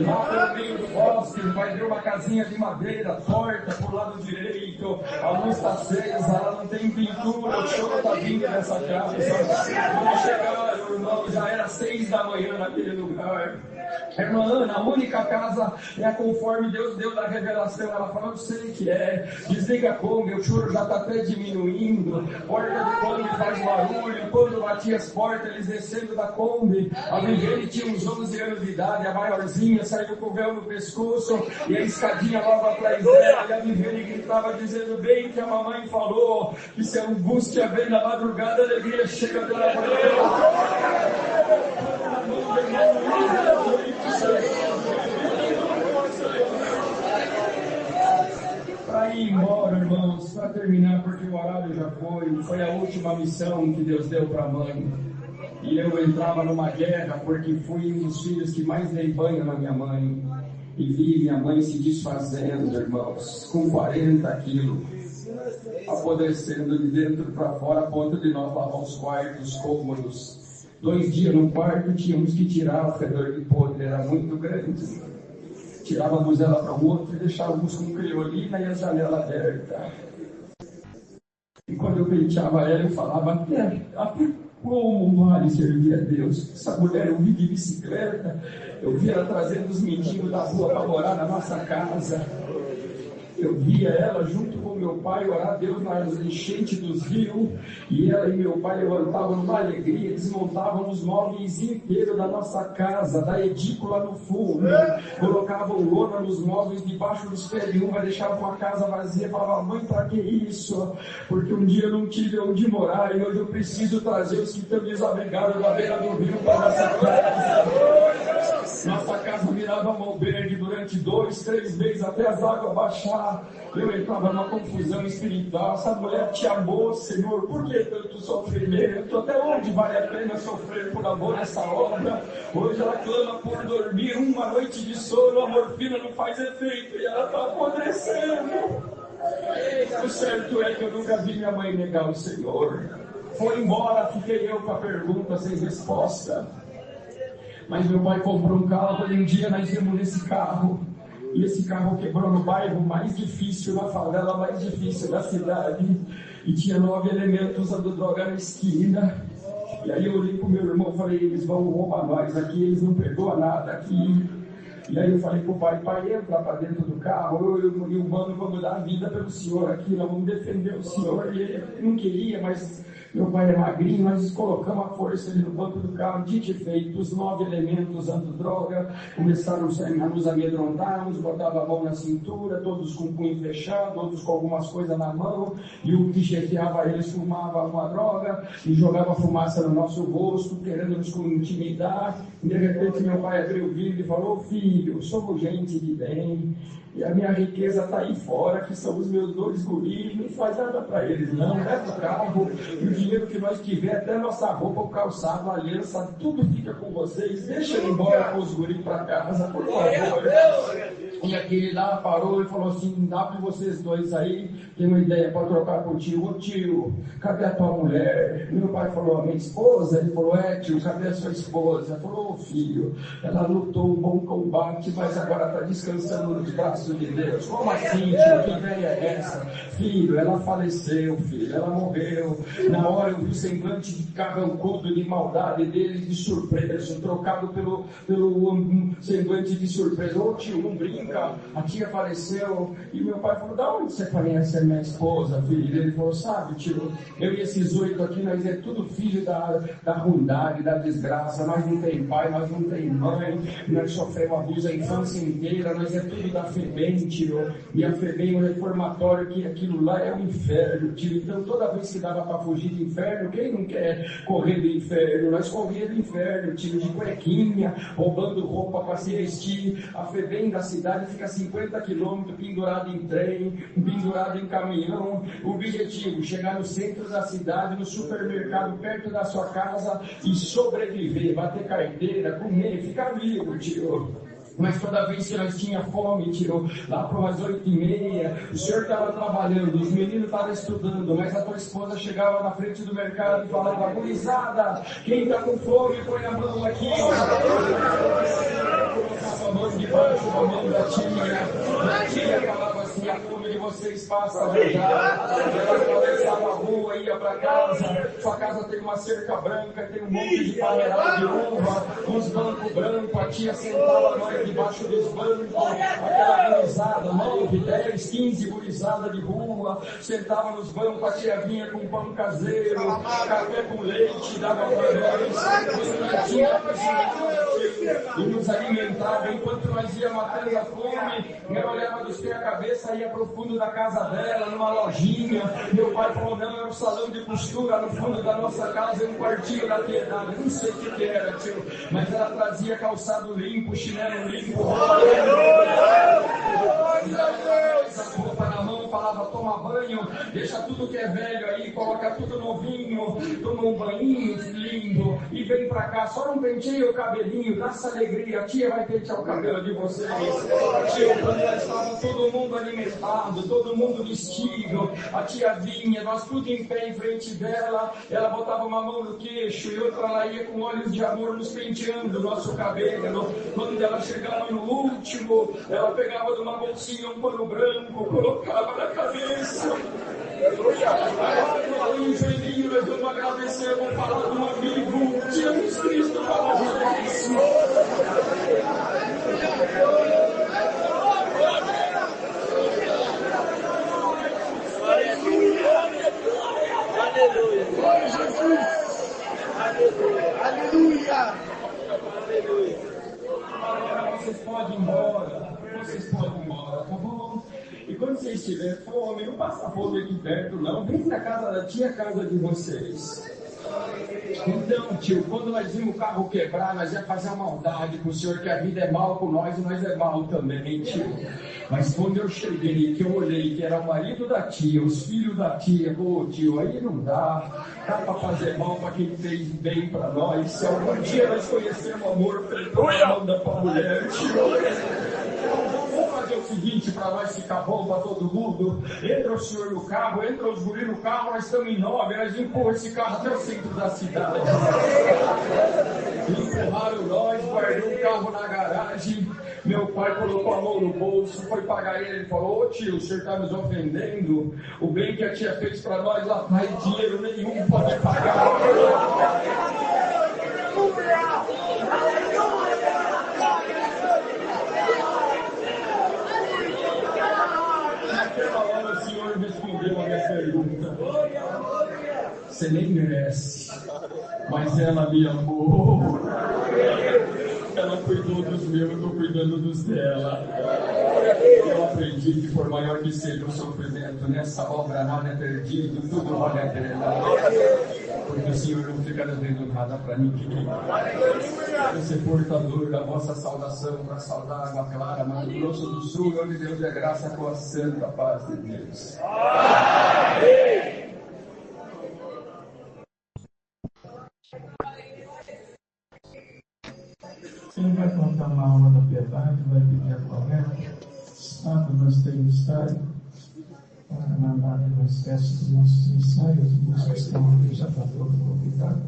lá pelo meio do bosque, vai ter uma casinha de madeira torta pro lado direito, a luz está acesa, ela não tem pintura, o choro está vindo dessa casa. Vamos chegar, irmão, já era 6 da manhã naquele lugar. Irmã Ana, a única casa é conforme Deus deu da revelação. Ela falou, eu sei que é. Desliga a Kombi, o choro já está até diminuindo. Porta de Kombi faz barulho. Quando batia as portas, eles descendo da Kombi. A Viviane tinha uns 11 anos de idade, a maiorzinha saiu com o véu no pescoço e a escadinha logo atrás dela. E a Viviane gritava dizendo bem que a mamãe falou que se a angústia vem na madrugada, a alegria chega pela manhã. Para ir embora, irmãos, para terminar, porque o horário já foi a última missão que Deus deu para a mãe. E eu entrava numa guerra porque fui um dos filhos que mais dei banho na minha mãe. E vi minha mãe se desfazendo, irmãos, com 40 quilos, apodrecendo de dentro para fora, a ponto de nós lavar os quartos, cômodos. 2 dias no quarto, tínhamos que tirar o fedor de podre, era muito grande. Tirávamos ela para o outro e deixávamos com criolina e a janela aberta. E quando eu penteava ela, eu falava, até como vale servir a Deus? Essa mulher, eu vi de bicicleta, eu vi ela trazendo os mendigos da rua para morar na nossa casa. Eu via ela junto com meu pai orar a Deus nas enchentes dos rios, e ela e meu pai levantavam numa alegria, desmontavam os móveis inteiros da nossa casa, da edícula no fundo, colocavam lona nos móveis debaixo dos pés de uma, deixavam a casa vazia, falavam, mãe, pra que isso? Porque um dia eu não tive onde morar, e hoje eu preciso trazer os que estão desabrigados da beira do rio para nossa casa. Nossa casa virava um albergue durante 2, 3 meses até as águas baixar. Eu entrava numa confusão espiritual. Essa mulher te amou, Senhor, por que tanto sofrimento? Até onde vale a pena sofrer por amor nessa obra? Hoje ela clama por dormir uma noite de sono, a morfina não faz efeito e ela está apodrecendo. O certo é que eu nunca vi minha mãe negar o Senhor. Foi embora, fiquei eu com a pergunta sem resposta. Mas meu pai comprou um carro e um dia nós íamos nesse carro. E esse carro quebrou no bairro mais difícil, na favela mais difícil da cidade. E tinha 9 elementos usando droga na esquina. E aí eu olhei pro meu irmão e falei, eles vão roubar nós aqui, eles não perdoam nada aqui. E aí eu falei pro pai, entra pra dentro do carro, eu e o mano vamos dar a vida pelo senhor aqui, nós vamos defender o senhor. E ele não queria, mas meu pai é magrinho, nós colocamos a força ali no banco do carro, dito e feito, os 9 elementos usando droga, começaram a nos amedrontar, uns botavam a mão na cintura, todos com o punho fechado, outros com algumas coisas na mão, e o que chefiava eles fumava uma droga, e jogava fumaça no nosso rosto, querendo nos intimidar. De repente meu pai abriu o vidro e falou, filho, somos gente de bem, e a minha riqueza está aí fora, que são os meus 2 guris, não faz nada para eles não, leva o carro, e o dinheiro que nós tiver, até a nossa roupa, o calçado, a aliança, tudo fica com vocês, deixa ele embora com os guris para casa, por favor. E aquele lá parou e falou assim, dá para vocês 2 aí, tem uma ideia para trocar com o tio. Ô tio, cadê a tua mulher? Meu pai falou, a minha esposa? Ele falou, tio, cadê a sua esposa? Ele falou, filho, ela lutou um bom combate, mas agora está descansando nos braços de Deus. Como assim, tio? Que ideia é essa? Filho, ela faleceu, filho, ela morreu. Na hora eu vi o semblante de carrancudo, de maldade dele, de surpresa, trocado pelo semblante de surpresa. Ô tio, não brinca. A tia faleceu, e meu pai falou, da onde você conhece a minha esposa, filho? Ele falou, sabe, tio, eu e esses 8 aqui, nós é tudo filho da ruindade, da desgraça, nós não tem pai, nós não tem mãe, nós sofremos abuso a infância inteira, nós é tudo da FEBEM, tio, e a FEBEM, o reformatório, que aquilo lá é um inferno, tio, então toda vez que dava para fugir do inferno, quem não quer correr do inferno? Nós corríamos do inferno, tio, de cuequinha, roubando roupa para se vestir, a FEBEM da cidade cidade fica 50 quilômetros, pendurado em trem, pendurado em caminhão. O objetivo, chegar no centro da cidade, no supermercado, perto da sua casa e sobreviver, bater carteira, comer, ficar vivo, tio. Mas toda vez que nós tinha fome, tio, lá para umas 8h30, o senhor estava trabalhando, os meninos estavam estudando, mas a tua esposa chegava na frente do mercado e falava: gurizada, quem está com fome, põe a mão aqui. Colocava a mão debaixo da mão da tia. A tia falava assim: a fome de vocês passa já. Ela atravessava a rua, ia para casa. Sua casa tem uma cerca branca, tem um monte de panelada de uva, uns bancos brancos, a tia sentava nós debaixo dos bancos, aquela gurizada, 9, 10, 15 gurizada de rua, sentava nos bancos, a tia vinha com pão caseiro, café com leite, dava para nós, e nos alimentava, enquanto nós ia matando a fome, ela olhava dos pés a cabeça, ia pro fundo da casa dela, numa lojinha. Meu pai falou: não, era um salão de costura no fundo da nossa casa, um quartinho da piedade, não sei o que era, tio, mas ela trazia calçado limpo, chinelo limpo, essa roupa na mão, falava: toma banho, deixa tudo que é velho aí, coloca tudo novinho, toma um banhinho lindo e vem pra cá, só não penteia o cabelinho, dá essa alegria, a tia vai pentear o cabelo de vocês. Tio, quando nós estávamos todo mundo alimentado, todo mundo vestido, a tia vinha, nós tudo em pé em frente dela, ela botava uma mão no queixo e outra ela ia com olhos de amor nos penteando o nosso cabelo. Quando ela chegava no último, ela pegava de uma bolsinha um pano branco, colocava na cabeça. Um joelhinho, nós vamos agradecer, vamos falar de um amigo, Jesus Cristo, fala isso. Aleluia! Glória a Jesus! Aleluia! Aleluia! Aleluia! Vocês podem ir embora, tá bom? E quando vocês tiverem fome, não passa fome aqui perto não, vem na casa da tia, casa de vocês. Então, tio, quando nós vimos o carro quebrar, nós ia fazer uma maldade com o senhor, que a vida é mal com nós e nós é mal também, tio. Mas quando eu cheguei, que eu olhei que era o marido da tia, os filhos da tia, pô, tio, aí não dá pra fazer mal pra quem fez bem pra nós. Se algum dia nós conhecermos amor feito na mão da mulher, tio. Vamos fazer o seguinte, para nós ficar bom para todo mundo: entra o senhor no carro, entra os guris no carro, nós estamos em 9, nós empurramos esse carro até o centro da cidade. Empurraram nós, guardou o carro na garagem. Meu pai colocou a mão no bolso, foi pagar ele falou: ô tio, o senhor está nos ofendendo, o bem que a tia fez para nós lá atrás, dinheiro nenhum pode pagar. Naquela hora o senhor respondeu a minha pergunta: você nem merece, mas ela me amou. Ela cuidou dos meus, eu estou cuidando dos dela. Eu aprendi que, por maior que seja o sofrimento, nessa obra nada é perdido, tudo vale a pena. Porque o Senhor não fica devendo nada para ninguém. Eu ser portador da vossa saudação para saudar a Água Clara, Mato Grosso do Sul, onde Deus é graça com a santa paz de Deus. Amém. Quem vai contar uma aula da piedade, vai pedir a coleta. Sábado nós temos estádio. Para mandar, não esquece dos nossos ensaios, os músicos estão aqui, já está todo convidado.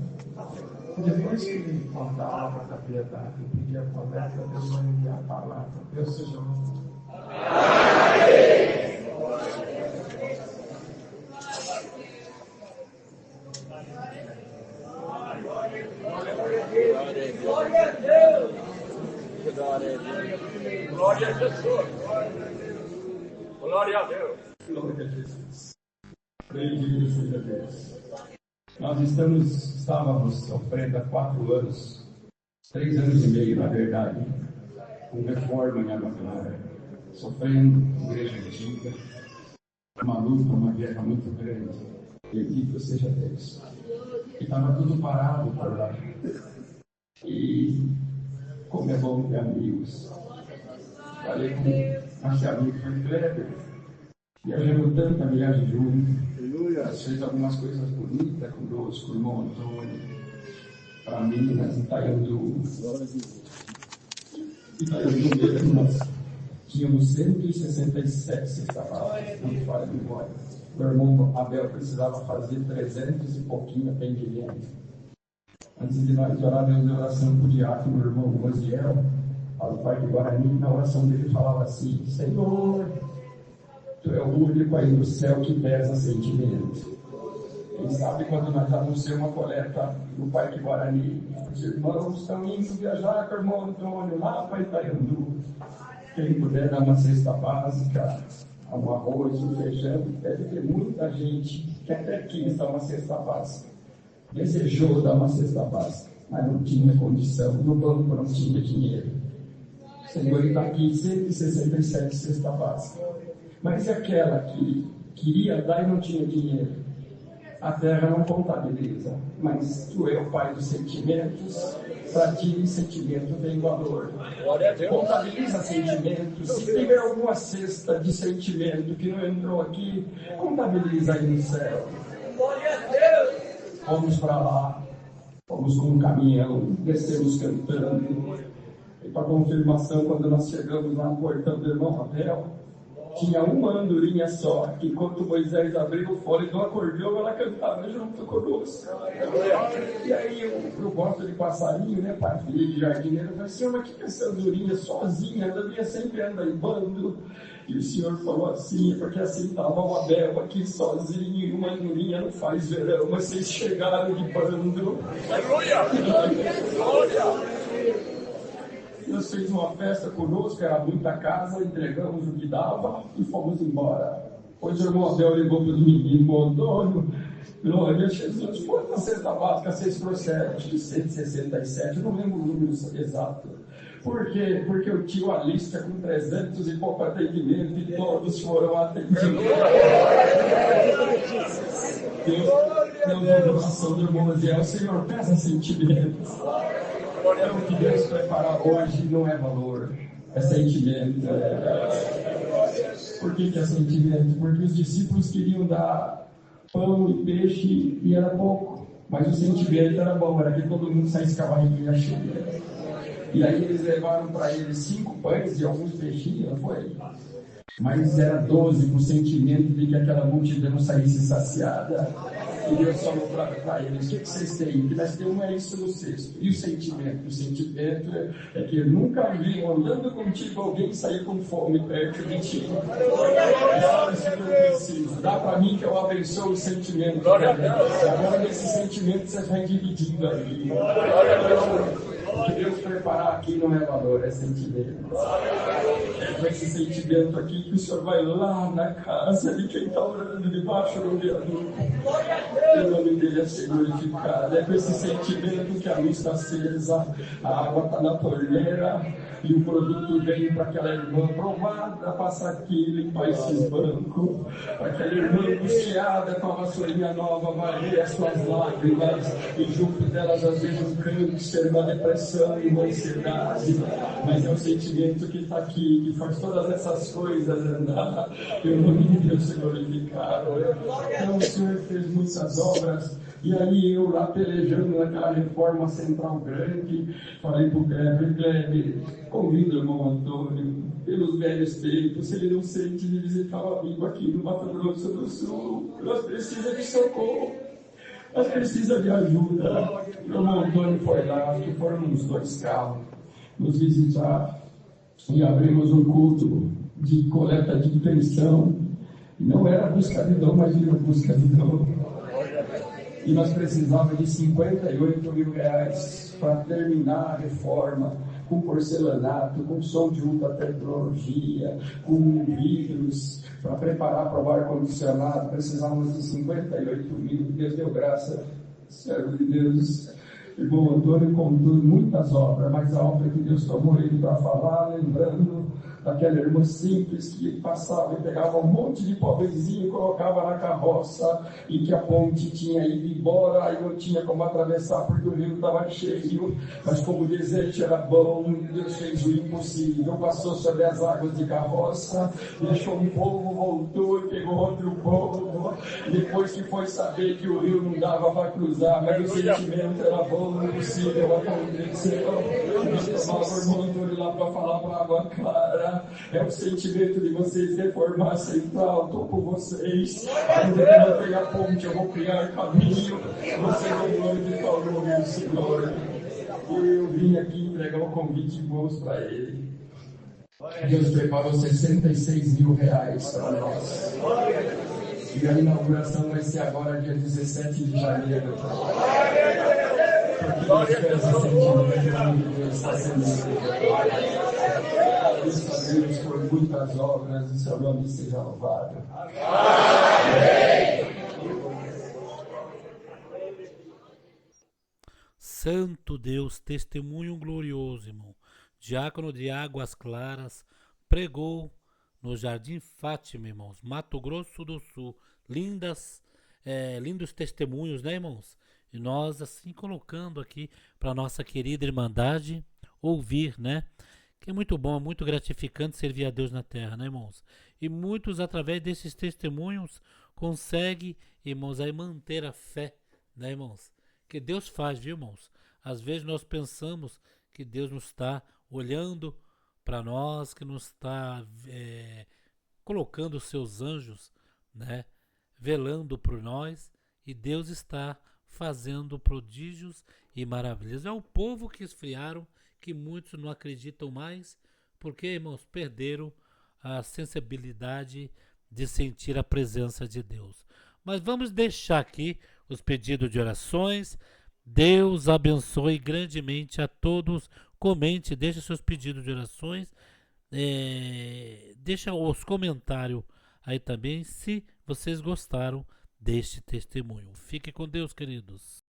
E depois que ele contar a aula da piedade e pedir a coleta, Deus vai enviar a palavra. Deus seja louvado. Amém. Glória a Deus! Glória a Deus! Glória a Jesus! Glória a Deus! Glória a Jesus. Bendito seja Deus. Nós estávamos sofrendo há 4 anos, 3 anos e meio, na verdade, com reforma em Água Clara, sofrendo igreja antiga, uma luta, uma guerra muito grande. Bendito seja Deus. E estava tudo parado por lá. E como é bom ter amigos. Falei com Marcelinho, que foi de Kleber. Viajamos tanto a viagem junto. Nós fez algumas coisas bonitas conosco, o irmão Antônio, para Minas, Itaiandu. Itaiandu mesmo, nós tínhamos 167 sexta-feiras, não falha a memória. O irmão Abel precisava fazer 300 e pouquinho atendimento. Antes de nós orarmos de oração para o diácono, o irmão Rosiel, ao Pai de Guarani, na oração dele falava assim: Senhor, Tu é o único aí no céu que pesa sentimento. Quem sabe quando nós vamos ser uma coleta no Parque Guarani, os irmãos estão indo viajar com o irmão Antônio lá para Itaiandu. Quem puder dar uma cesta básica, um arroz, um feijão, deve ter muita gente que até quis dar uma cesta básica. Desejou dar uma cesta básica, mas não tinha condição, no banco não tinha dinheiro. O Senhor está aqui, 167 cesta básica. Mas e aquela que queria dar e não tinha dinheiro? A terra não contabiliza, mas Tu é o Pai dos sentimentos, para Ti sentimento tem valor. Contabiliza sentimentos. Se tiver alguma cesta de sentimento que não entrou aqui, contabiliza aí no céu. Fomos para lá, fomos com um caminhão, descemos cantando. E para confirmação, quando nós chegamos lá no portão do irmão Abel, tinha uma andorinha só, que enquanto Moisés abriu o fole do acordeão, ela cantava junto conosco. E aí eu gosto de passarinho, né, pai, filho de jardineiro, eu falei assim: mas que essa andorinha sozinha, a andorinha sempre anda em bando. E o Senhor falou assim: porque assim estava o Abel aqui sozinho, e uma andorinha não faz verão, mas vocês chegaram de bando. Nós fizemos uma festa conosco, era muita casa, entregamos o que dava e fomos embora. Depois o irmão Abel ligou para os meninos: irmão Antônio, glória a Jesus, quantas cesta básica vocês trouxeram? Acho que 167, eu não lembro o número exato. Por quê? Porque eu tinha uma lista com 300 e pouco atendimentos e todos foram atendidos. Deus na oração do irmão Aziel: Senhor, peça sentimentos. É o que Deus prepara hoje, não é valor, é sentimento. Por que é sentimento? Porque os discípulos queriam dar pão e peixe e era pouco, mas o sentimento era bom, era que todo mundo saísse com a barriguinha cheia. E aí eles levaram para eles 5 pães e alguns peixinhos, não foi? Mas era 12 com o sentimento de que aquela multidão saísse saciada. E Deus falou para eles: o que vocês têm? O que nós temos é isso no cesto. E o sentimento? O sentimento é que eu nunca vi, andando contigo, alguém sair com fome perto de ti. Isso que eu preciso. Dá para mim que eu abençoo o sentimento. Agora nesse sentimento você vai dividindo aí. O que Deus preparar aqui não é valor, é sentimento. É com esse sentimento aqui que o Senhor vai lá na casa de quem está orando debaixo do viaduto. O nome dele é ser glorificado. É com esse sentimento que a luz está acesa, a água está na torneira e o produto veio para aquela irmã provada, passar aqui, limpar esses bancos. Aquela irmã angustiada com a vassourinha nova, varrer as suas lágrimas e junto delas às vezes um câncer, uma depressão e uma ansiedade. Mas é o sentimento que está aqui, que faz todas essas coisas andar. E o nome de Deus ser glorificado. Então o Senhor fez muitas obras. E aí eu lá pelejando naquela reforma central grande, falei pro Kleber, convido o irmão Antônio, pelos velhos tempos, se ele não sente de visitar o amigo aqui no Mato Grosso do Sul, nós precisamos de socorro, nós precisamos de ajuda. O irmão Antônio foi lá, acho que foram uns 2 carros, nos visitar, e abrimos um culto de coleta de pensão. Não era busca de dom, mas virou busca de dom. E nós precisávamos de 58 mil reais para terminar a reforma, com porcelanato, com som de ultra tecnologia, com vidros, para preparar para o ar-condicionado. Precisávamos de 58 mil. Deus deu graça, servo de Deus. Irmão Antônio contou muitas obras, mas a obra que Deus tomou ele para falar, lembrando daquela irmã simples que passava e pegava um monte de pobrezinho e colocava na carroça, e que a ponte tinha ido embora e não tinha como atravessar porque o rio estava cheio, mas como o desejo era bom, Deus fez o impossível, passou sobre as águas de carroça, deixou um povo, voltou e pegou outro povo, depois que foi saber que o rio não dava para cruzar, mas o sentimento era bom, impossível acontecer, Deus tomava o irmão lá para falar para a água clara, é o sentimento de vocês reformar a central, estou com vocês, ainda que não tenha ponte, eu vou criar caminho, vocês vão glorificar o nome do Senhor. Eu vim aqui entregar um convite de bons para ele. Deus preparou 66 mil reais para nós. E a inauguração vai ser agora, dia 17 de janeiro. Porque nós temos esse sentimento de Deus está sendo agradeço a Deus por muitas obras, e seu nome seja louvado. Santo Deus, testemunho glorioso, irmão. Diácono de Águas Claras pregou no Jardim Fátima, irmãos, Mato Grosso do Sul. Lindos testemunhos, né, irmãos? E nós, assim, colocando aqui para nossa querida Irmandade ouvir, né? Que é muito bom, é muito gratificante servir a Deus na terra, né, irmãos? E muitos, através desses testemunhos, conseguem, irmãos, aí manter a fé, né, irmãos? Que Deus faz, viu, irmãos? Às vezes nós pensamos que Deus nos está olhando para nós, que nos está colocando os seus anjos, né, velando por nós, e Deus está fazendo prodígios e maravilhas. É o povo que esfriaram, que muitos não acreditam mais, porque, irmãos, perderam a sensibilidade de sentir a presença de Deus. Mas vamos deixar aqui os pedidos de orações. Deus abençoe grandemente a todos. Comente, deixe seus pedidos de orações. Deixa os comentários aí também se vocês gostaram deste testemunho. Fique com Deus, queridos.